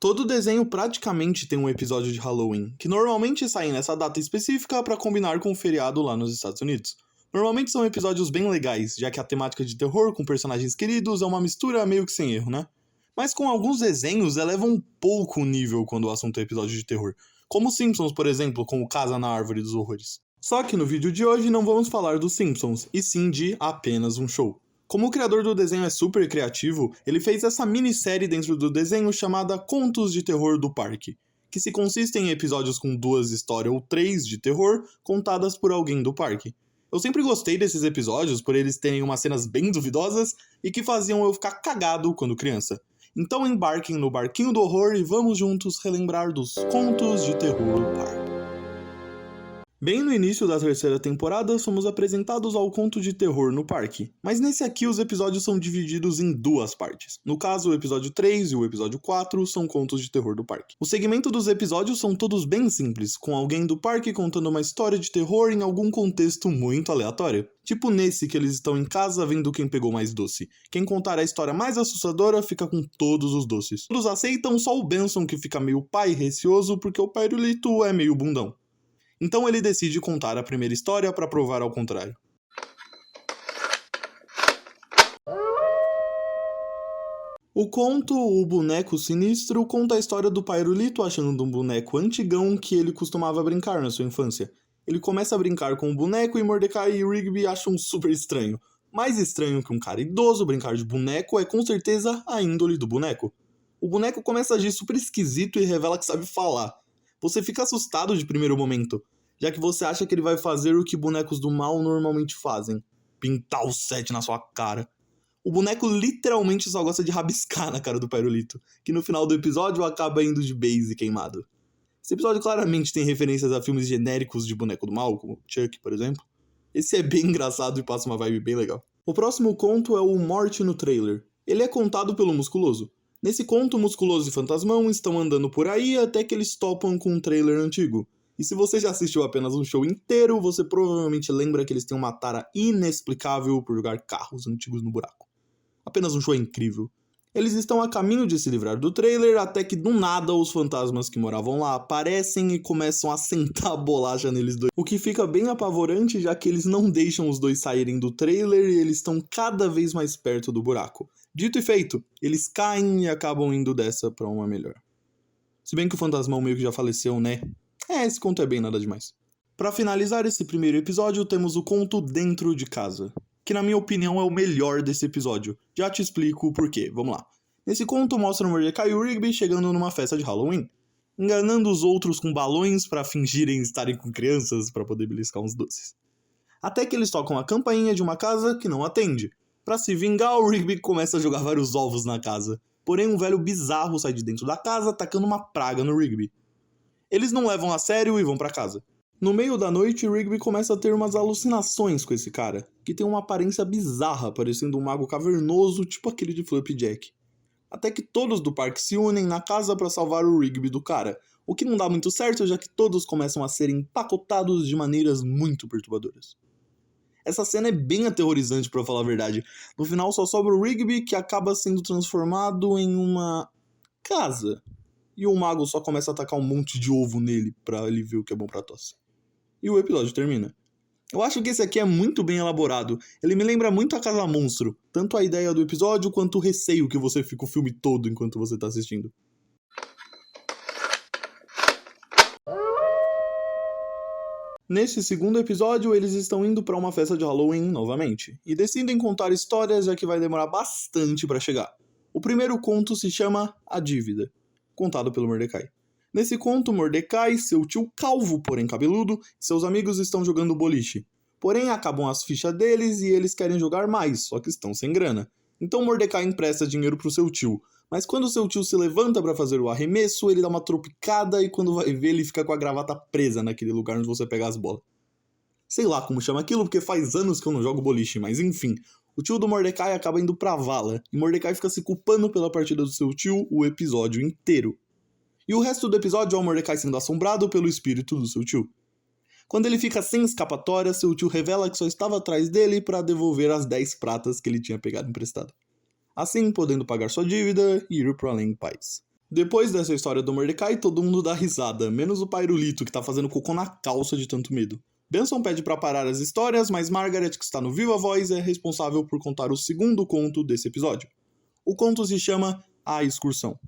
Todo desenho praticamente tem um episódio de Halloween, que normalmente sai nessa data específica para combinar com o feriado lá nos Estados Unidos. Normalmente são episódios bem legais, já que a temática de terror com personagens queridos é uma mistura meio que sem erro, né? Mas com alguns desenhos eleva um pouco o nível quando o assunto é episódio de terror, como os Simpsons, por exemplo, com o Casa na Árvore dos Horrores. Só que no vídeo de hoje não vamos falar dos Simpsons, e sim de apenas um show. Como o criador do desenho é super criativo, ele fez essa minissérie dentro do desenho chamada Contos de Terror do Parque, que se consiste em episódios com 2 histórias ou 3 de terror contadas por alguém do parque. Eu sempre gostei desses episódios por eles terem umas cenas bem duvidosas e que faziam eu ficar cagado quando criança. Então embarquem no barquinho do horror e vamos juntos relembrar dos Contos de Terror do Parque. Bem no início da terceira temporada, somos apresentados ao conto de terror no parque, mas nesse aqui os episódios são divididos em 2 partes. No caso, o episódio 3 e o episódio 4 são contos de terror do parque. O segmento dos episódios são todos bem simples, com alguém do parque contando uma história de terror em algum contexto muito aleatório. Tipo nesse que eles estão em casa vendo quem pegou mais doce. Quem contar a história mais assustadora fica com todos os doces. Todos aceitam, só o Benson que fica meio pai receoso porque o Pirulito é meio bundão. Então ele decide contar a primeira história para provar ao contrário. O conto O Boneco Sinistro conta a história do Pirulito achando um boneco antigão que ele costumava brincar na sua infância. Ele começa a brincar com o boneco e Mordecai e Rigby acham super estranho. Mais estranho que um cara idoso brincar de boneco é com certeza a índole do boneco. O boneco começa a agir super esquisito e revela que sabe falar. Você fica assustado de primeiro momento, já que você acha que ele vai fazer o que bonecos do mal normalmente fazem: pintar o 7 na sua cara. O boneco literalmente só gosta de rabiscar na cara do Pirulito, que no final do episódio acaba indo de base queimado. Esse episódio claramente tem referências a filmes genéricos de boneco do mal, como Chuck, por exemplo. Esse é bem engraçado e passa uma vibe bem legal. O próximo conto é o Morte no Trailer. Ele é contado pelo Musculoso. Nesse conto, Musculoso e Fantasmão estão andando por aí até que eles topam com um trailer antigo. E se você já assistiu apenas um show inteiro, você provavelmente lembra que eles têm uma tara inexplicável por jogar carros antigos no buraco. Apenas um show incrível. Eles estão a caminho de se livrar do trailer até que do nada os fantasmas que moravam lá aparecem e começam a sentar bolacha neles dois. O que fica bem apavorante, já que eles não deixam os dois saírem do trailer e eles estão cada vez mais perto do buraco. Dito e feito, eles caem e acabam indo dessa pra uma melhor. Se bem que o fantasmão meio que já faleceu, né? Esse conto é bem nada demais. Pra finalizar esse primeiro episódio, temos o conto Dentro de Casa, que na minha opinião é o melhor desse episódio. Já te explico o porquê, vamos lá. Nesse conto mostra o Mordecai e o Rigby chegando numa festa de Halloween, enganando os outros com balões pra fingirem estarem com crianças pra poder beliscar uns doces. Até que eles tocam a campainha de uma casa que não atende. Pra se vingar, o Rigby começa a jogar vários ovos na casa. Porém, um velho bizarro sai de dentro da casa atacando uma praga no Rigby. Eles não levam a sério e vão pra casa. No meio da noite, Rigby começa a ter umas alucinações com esse cara, que tem uma aparência bizarra, parecendo um mago cavernoso, tipo aquele de Flapjack. Até que todos do parque se unem na casa pra salvar o Rigby do cara, o que não dá muito certo, já que todos começam a ser empacotados de maneiras muito perturbadoras. Essa cena é bem aterrorizante, pra falar a verdade. No final só sobra o Rigby, que acaba sendo transformado em uma casa. E o mago só começa a atacar um monte de ovo nele pra ele ver o que é bom pra tosse. E o episódio termina. Eu acho que esse aqui é muito bem elaborado. Ele me lembra muito a Casa Monstro. Tanto a ideia do episódio, quanto o receio que você fica o filme todo enquanto você tá assistindo. Nesse segundo episódio, eles estão indo pra uma festa de Halloween novamente, e decidem contar histórias, já que vai demorar bastante pra chegar. O primeiro conto se chama A Dívida, contado pelo Mordecai. Nesse conto, Mordecai, seu tio calvo, porém cabeludo, e seus amigos estão jogando boliche. Porém, acabam as fichas deles e eles querem jogar mais, só que estão sem grana. Então Mordecai empresta dinheiro pro seu tio, mas quando seu tio se levanta pra fazer o arremesso, ele dá uma tropicada e quando vai ver ele fica com a gravata presa naquele lugar onde você pega as bolas. Sei lá como chama aquilo, porque faz anos que eu não jogo boliche, mas enfim. O tio do Mordecai acaba indo pra vala, e Mordecai fica se culpando pela partida do seu tio o episódio inteiro. E o resto do episódio é o Mordecai sendo assombrado pelo espírito do seu tio. Quando ele fica sem escapatória, seu tio revela que só estava atrás dele para devolver as 10 pratas que ele tinha pegado emprestado. Assim, podendo pagar sua dívida e ir pro além em paz. Depois dessa história do Mordecai, todo mundo dá risada, menos o Pairulito, que tá fazendo cocô na calça de tanto medo. Benson pede pra parar as histórias, mas Margaret, que está no Viva Voz, é responsável por contar o segundo conto desse episódio. O conto se chama A Excursão.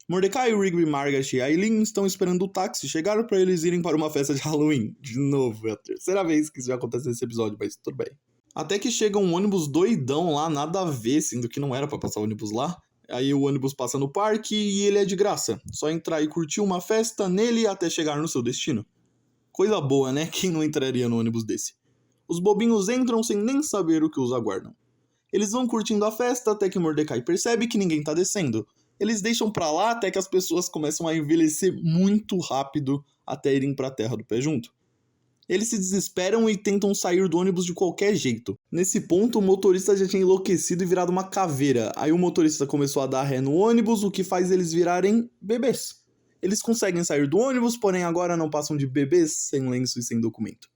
Mordecai, Rigby, Margaret e Aileen estão esperando o táxi chegar para eles irem para uma festa de Halloween. De novo, é a terceira vez que isso vai acontecer nesse episódio, mas tudo bem. Até que chega um ônibus doidão lá, nada a ver, sendo que não era pra passar o ônibus lá. Aí o ônibus passa no parque e ele é de graça. Só entrar e curtir uma festa nele até chegar no seu destino. Coisa boa, né? Quem não entraria no ônibus desse? Os bobinhos entram sem nem saber o que os aguardam. Eles vão curtindo a festa até que Mordecai percebe que ninguém tá descendo. Eles deixam pra lá até que as pessoas começam a envelhecer muito rápido até irem pra terra do pé junto. Eles se desesperam e tentam sair do ônibus de qualquer jeito. Nesse ponto, o motorista já tinha enlouquecido e virado uma caveira. Aí o motorista começou a dar ré no ônibus, o que faz eles virarem bebês. Eles conseguem sair do ônibus, porém agora não passam de bebês, sem lenço e sem documento.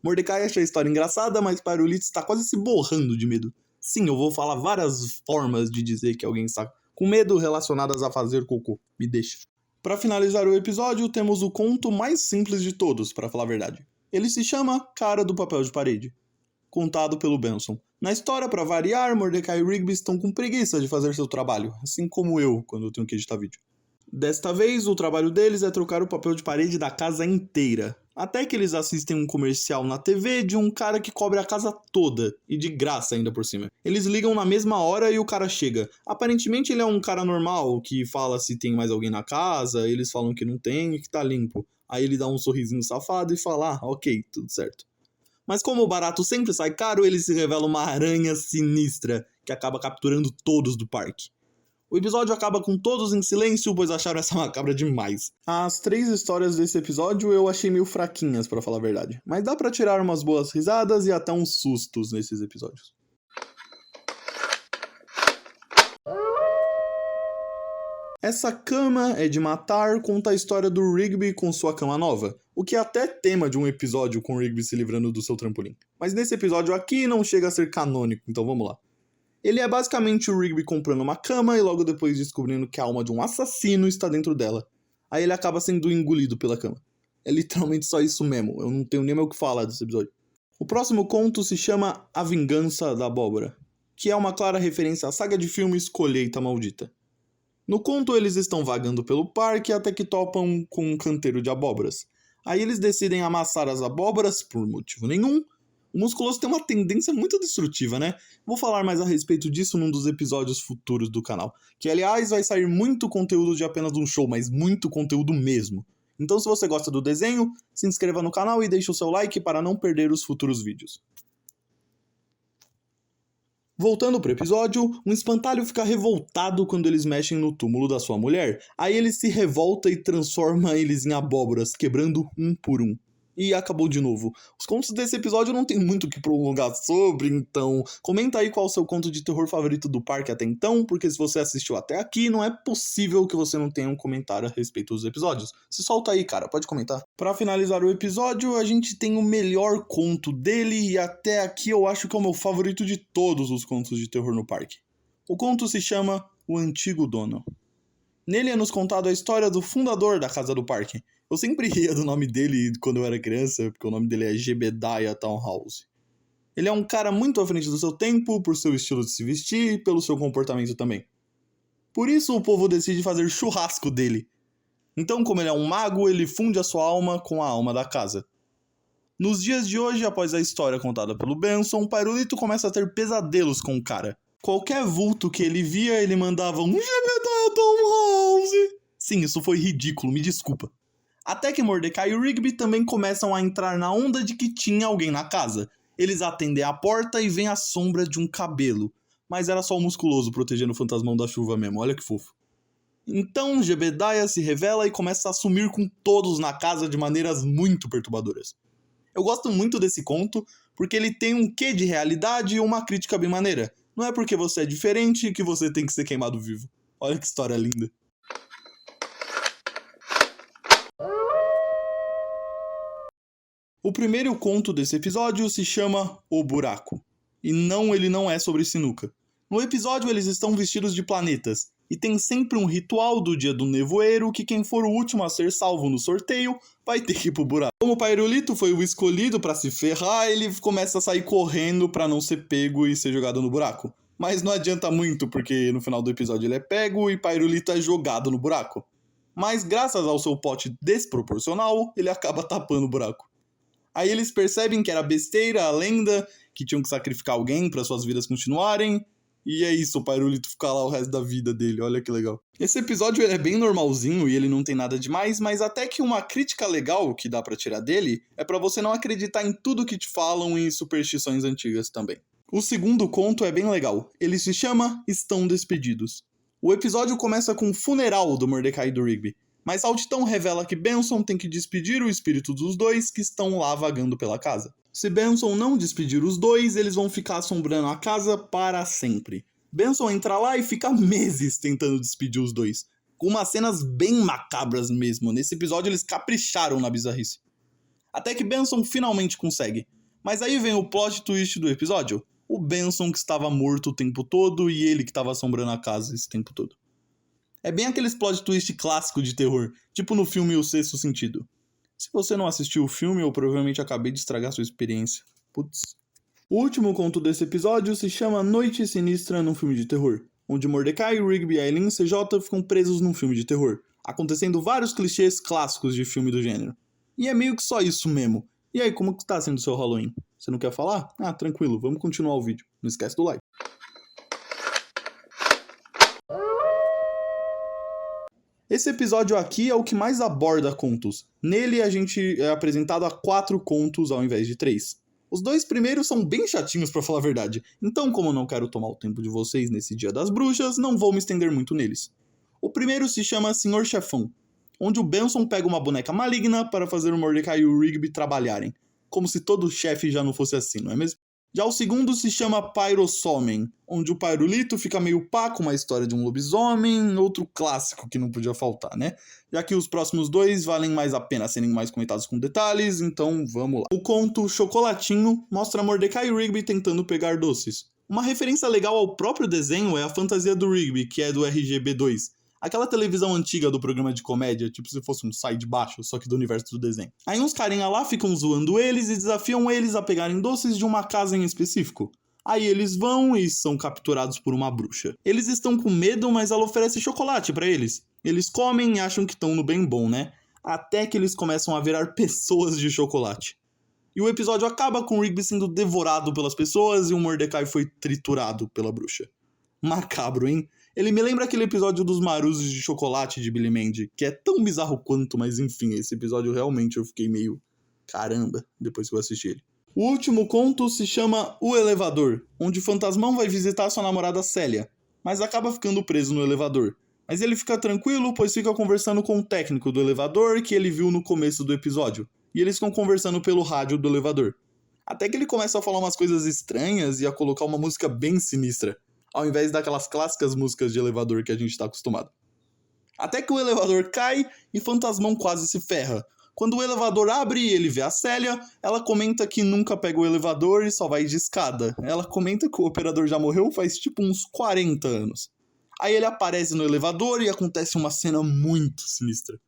Mordecai acha a história engraçada, mas Pairulito está quase se borrando de medo. Sim, eu vou falar várias formas de dizer que alguém está com medo relacionadas a fazer cocô. Me deixa. Para finalizar o episódio, temos o conto mais simples de todos, para falar a verdade. Ele se chama Cara do Papel de Parede, contado pelo Benson. Na história, para variar, Mordecai e Rigby estão com preguiça de fazer seu trabalho, assim como eu, quando eu tenho que editar vídeo. Desta vez, o trabalho deles é trocar o papel de parede da casa inteira. Até que eles assistem um comercial na TV de um cara que cobre a casa toda, e de graça ainda por cima. Eles ligam na mesma hora e o cara chega. Aparentemente ele é um cara normal, que fala se tem mais alguém na casa, eles falam que não tem e que tá limpo. Aí ele dá um sorrisinho safado e fala, ok, tudo certo. Mas como o barato sempre sai caro, ele se revela uma aranha sinistra, que acaba capturando todos do parque. O episódio acaba com todos em silêncio, pois acharam essa macabra demais. As 3 histórias desse episódio eu achei meio fraquinhas, pra falar a verdade. Mas dá pra tirar umas boas risadas e até uns sustos nesses episódios. Essa Cama é de Matar conta a história do Rigby com sua cama nova, o que é até tema de um episódio com o Rigby se livrando do seu trampolim. Mas nesse episódio aqui não chega a ser canônico, então vamos lá. Ele é basicamente o Rigby comprando uma cama e logo depois descobrindo que a alma de um assassino está dentro dela. Aí ele acaba sendo engolido pela cama. É literalmente só isso mesmo, eu não tenho nem mais o que falar desse episódio. O próximo conto se chama A Vingança da Abóbora, que é uma clara referência à saga de filmes Colheita Maldita. No conto eles estão vagando pelo parque até que topam com um canteiro de abóboras. Aí eles decidem amassar as abóboras por motivo nenhum. O Musculoso tem uma tendência muito destrutiva, né? Vou falar mais a respeito disso num dos episódios futuros do canal. Que, aliás, vai sair muito conteúdo de apenas um show, mas muito conteúdo mesmo. Então, se você gosta do desenho, se inscreva no canal e deixe o seu like para não perder os futuros vídeos. Voltando pro episódio, um espantalho fica revoltado quando eles mexem no túmulo da sua mulher. Aí ele se revolta e transforma eles em abóboras, quebrando um por um. E acabou de novo. Os contos desse episódio não tem muito o que prolongar sobre, então comenta aí qual é o seu conto de terror favorito do parque até então, porque se você assistiu até aqui, não é possível que você não tenha um comentário a respeito dos episódios. Se solta aí, cara, pode comentar. Pra finalizar o episódio, a gente tem o melhor conto dele, e até aqui eu acho que é o meu favorito de todos os contos de terror no parque. O conto se chama O Antigo Dono. Nele é nos contado a história do fundador da casa do parque. Eu sempre ria do nome dele quando eu era criança, porque o nome dele é Jebediah Townhouse. Ele é um cara muito à frente do seu tempo, por seu estilo de se vestir e pelo seu comportamento também. Por isso o povo decide fazer churrasco dele. Então, como ele é um mago, ele funde a sua alma com a alma da casa. Nos dias de hoje, após a história contada pelo Benson, Pairulito começa a ter pesadelos com o cara. Qualquer vulto que ele via, ele mandava um Jebediah Townhouse. Sim, isso foi ridículo, me desculpa. Até que Mordecai e Rigby também começam a entrar na onda de que tinha alguém na casa. Eles atendem a porta e vêm a sombra de um cabelo. Mas era só o Musculoso protegendo o fantasmão da chuva mesmo, olha que fofo. Então Jebediah se revela e começa a sumir com todos na casa de maneiras muito perturbadoras. Eu gosto muito desse conto, porque ele tem um quê de realidade e uma crítica bem maneira. Não é porque você é diferente que você tem que ser queimado vivo. Olha que história linda. O primeiro conto desse episódio se chama O Buraco. E não, ele não é sobre sinuca. No episódio eles estão vestidos de planetas. E tem sempre um ritual do dia do nevoeiro que quem for o último a ser salvo no sorteio vai ter que ir pro buraco. Como o Pairulito foi o escolhido pra se ferrar, ele começa a sair correndo pra não ser pego e ser jogado no buraco. Mas não adianta muito, porque no final do episódio ele é pego e Pairulito é jogado no buraco. Mas graças ao seu pote desproporcional, ele acaba tapando o buraco. Aí eles percebem que era besteira a lenda, que tinham que sacrificar alguém para suas vidas continuarem. E é isso, o Pairulito fica lá o resto da vida dele, olha que legal. Esse episódio ele é bem normalzinho e ele não tem nada demais, mas até que uma crítica legal que dá pra tirar dele é pra você não acreditar em tudo que te falam e em superstições antigas também. O segundo conto é bem legal, ele se chama Estão Despedidos. O episódio começa com o funeral do Mordecai e do Rigby, mas Altitão revela que Benson tem que despedir o espírito dos dois que estão lá vagando pela casa. Se Benson não despedir os dois, eles vão ficar assombrando a casa para sempre. Benson entra lá e fica meses tentando despedir os dois, com umas cenas bem macabras mesmo. Nesse episódio eles capricharam na bizarrice. Até que Benson finalmente consegue. Mas aí vem o plot twist do episódio. O Benson que estava morto o tempo todo e ele que estava assombrando a casa esse tempo todo. É bem aqueles plot twist clássico de terror, tipo no filme O Sexto Sentido. Se você não assistiu o filme, eu provavelmente acabei de estragar sua experiência. Putz. O último conto desse episódio se chama Noite Sinistra num filme de terror, onde Mordecai, Rigby, Aileen e CJ ficam presos num filme de terror, acontecendo vários clichês clássicos de filme do gênero. E é meio que só isso mesmo. E aí, como que tá sendo o seu Halloween? Você não quer falar? Ah, tranquilo, vamos continuar o vídeo. Não esquece do like. Esse episódio aqui é o que mais aborda contos. Nele a gente é apresentado a 4 contos ao invés de 3. Os 2 primeiros são bem chatinhos pra falar a verdade, então como eu não quero tomar o tempo de vocês nesse Dia das Bruxas, não vou me estender muito neles. O primeiro se chama Senhor Chefão, onde o Benson pega uma boneca maligna para fazer o Mordecai e o Rigby trabalharem. Como se todo chefe já não fosse assim, não é mesmo? Já o segundo se chama Pyrosomem, onde o Pairulito fica meio pá com uma história de um lobisomem, outro clássico que não podia faltar, né? Já que os próximos 2 valem mais a pena serem mais comentados com detalhes, então vamos lá. O conto Chocolatinho mostra Mordecai e Rigby tentando pegar doces. Uma referência legal ao próprio desenho é a fantasia do Rigby, que é do RGB2. Aquela televisão antiga do programa de comédia, tipo se fosse um Sai de Baixo, só que do universo do desenho. Aí uns carinha lá ficam zoando eles e desafiam eles a pegarem doces de uma casa em específico. Aí eles vão e são capturados por uma bruxa. Eles estão com medo, mas ela oferece chocolate pra eles. Eles comem e acham que estão no bem bom, né? Até que eles começam a virar pessoas de chocolate. E o episódio acaba com o Rigby sendo devorado pelas pessoas e o Mordecai foi triturado pela bruxa. Macabro, hein? Ele me lembra aquele episódio dos maruzes de chocolate de Billy Mandy, que é tão bizarro quanto, mas enfim, esse episódio realmente eu fiquei meio caramba depois que eu assisti ele. O último conto se chama O Elevador, onde o Fantasmão vai visitar sua namorada Célia, mas acaba ficando preso no elevador. Mas ele fica tranquilo, pois fica conversando com o técnico do elevador que ele viu no começo do episódio, e eles ficam conversando pelo rádio do elevador. Até que ele começa a falar umas coisas estranhas e a colocar uma música bem sinistra, ao invés daquelas clássicas músicas de elevador que a gente tá acostumado. Até que o elevador cai e Fantasmão quase se ferra. Quando o elevador abre e ele vê a Célia, ela comenta que nunca pega o elevador e só vai de escada. Ela comenta que o operador já morreu faz tipo uns 40 anos. Aí ele aparece no elevador e acontece uma cena muito sinistra.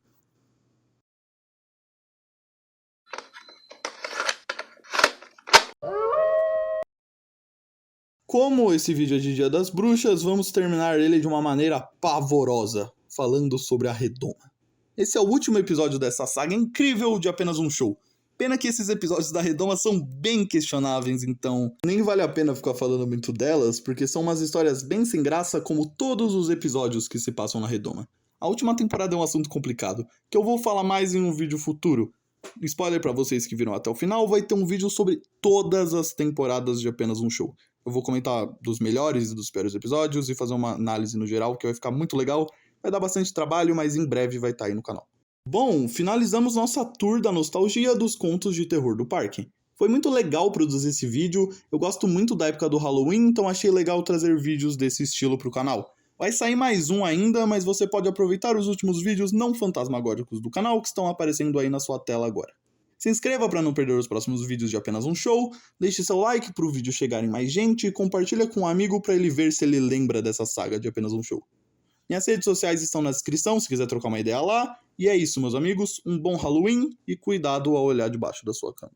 Como esse vídeo é de Dia das Bruxas, vamos terminar ele de uma maneira pavorosa, falando sobre a Redoma. Esse é o último episódio dessa saga incrível de Apenas um Show. Pena que esses episódios da Redoma são bem questionáveis, então nem vale a pena ficar falando muito delas, porque são umas histórias bem sem graça, como todos os episódios que se passam na Redoma. A última temporada é um assunto complicado, que eu vou falar mais em um vídeo futuro. Spoiler pra vocês que viram até o final, vai ter um vídeo sobre todas as temporadas de Apenas um Show. Eu vou comentar dos melhores e dos piores episódios e fazer uma análise no geral, que vai ficar muito legal. Vai dar bastante trabalho, mas em breve vai estar aí no canal. Bom, finalizamos nossa tour da nostalgia dos contos de terror do parque. Foi muito legal produzir esse vídeo, eu gosto muito da época do Halloween, então achei legal trazer vídeos desse estilo pro canal. Vai sair mais um ainda, mas você pode aproveitar os últimos vídeos não fantasmagóricos do canal que estão aparecendo aí na sua tela agora. Se inscreva para não perder os próximos vídeos de Apenas um Show, deixe seu like para o vídeo chegar em mais gente e compartilha com um amigo para ele ver se ele lembra dessa saga de Apenas um Show. Minhas redes sociais estão na descrição, se quiser trocar uma ideia lá. E é isso, meus amigos. Um bom Halloween e cuidado ao olhar debaixo da sua cama.